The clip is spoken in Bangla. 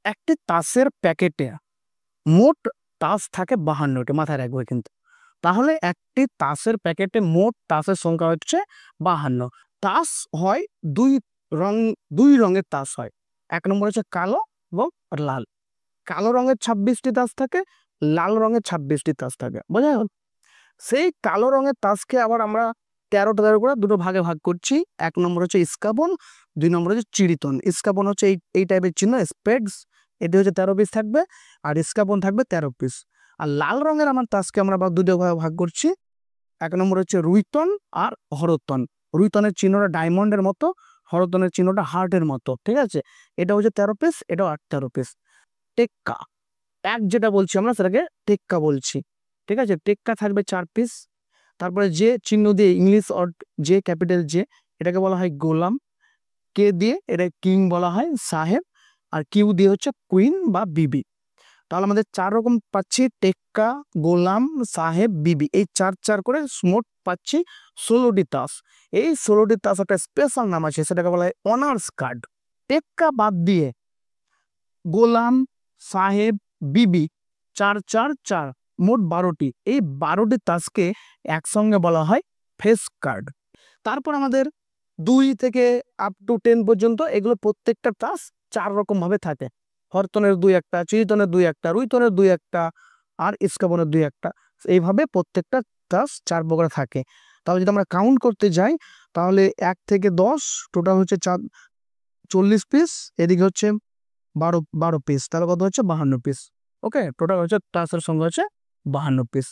একটি তাসের প্যাকেটে মোট তাস থাকে 52টি, মাথায় রাখবে কিন্তু। তাহলে একটি তাসের প্যাকেটে মোট তাসের সংখ্যা হচ্ছে 52। তাস হয় দুই রং, দুই রঙের তাস হয়। এক নম্বর হচ্ছে কালো এবং লাল। কালো রঙের 26টি তাস থাকে, লাল রঙের 26টি তাস থাকে, বোঝা গেল? সেই কালো রঙের তাসকে আবার আমরা 13 করে দুটো ভাগে ভাগ করছি। এক নম্বর হচ্ছে ইস্কাবন, দুই নম্বর হচ্ছে চিড়িতন। ইস্কাবন হচ্ছে এই টাইপের চিহ্ন, স্পেডস, এটি হচ্ছে 13 পিস থাকবে, আর ইস্কাবন থাকবে 13 পিস। আর লাল রঙের আমার তাসকে আমরা আবার দুটো ভাগে ভাগ করছি। এক নম্বর হচ্ছে রুইতন আর হরতন। রুইতনের চিহ্নটা ডায়মন্ডের মতো, হরতনের চিহ্নটা হার্টের মতো, ঠিক আছে? এটা হচ্ছে 13 পিস, এটাও 13 পিস। টেক্কা, এক যেটা বলছি আমরা সেটাকে টেক্কা বলছি, ঠিক আছে? টেক্কা থাকবে 4 পিস। তারপরে যে চিহ্ন দিয়ে, ইংলিশ অর যে, ক্যাপিটাল যে, এটাকে বলা হয় গোলাম। কে দিয়ে এটা কিং বলা হয়, সাহেব। আর কিউ দিয়ে হচ্ছে কুইন বা বিবি। তাহলে আমাদের 4 রকম পাচ্ছি, টেক্কা, গোলাম, সাহেব, বিবি, এই 4 করে মোট পাচ্ছি 16টি তাস। এই 16টি তাস একটা স্পেশাল নাম আছে, সেটাকে বলা হয় অনার্স কার্ড। টেক্কা বাদ দিয়ে গোলাম, সাহেব, বিবি, 4 4 4, মোট 12টি। এই 12টি তাসকে একসঙ্গে বলা হয় ফেস কার্ড। তারপর আমাদের 2 থেকে আপ টু 10 পর্যন্ত এগুলো প্রত্যেকটা তাস 4 রকম ভাবে থাকে। হরতনের 2-1টা, চিড়িতনের 2-1টা, রুইতনের 2-1টা, আর ইস্কাবনের 2-1টা। এইভাবে প্রত্যেকটা তাস 4 প্রকার থাকে। তাহলে যদি আমরা কাউন্ট করতে যাই, তাহলে 1 থেকে 10 টোটাল হচ্ছে 40 পিস, এদিকে হচ্ছে 12 পিস, তাহলে কত হচ্ছে 52 পিস। ওকে, টোটাল হচ্ছে তাসের সংখ্যা হচ্ছে 52 পিস।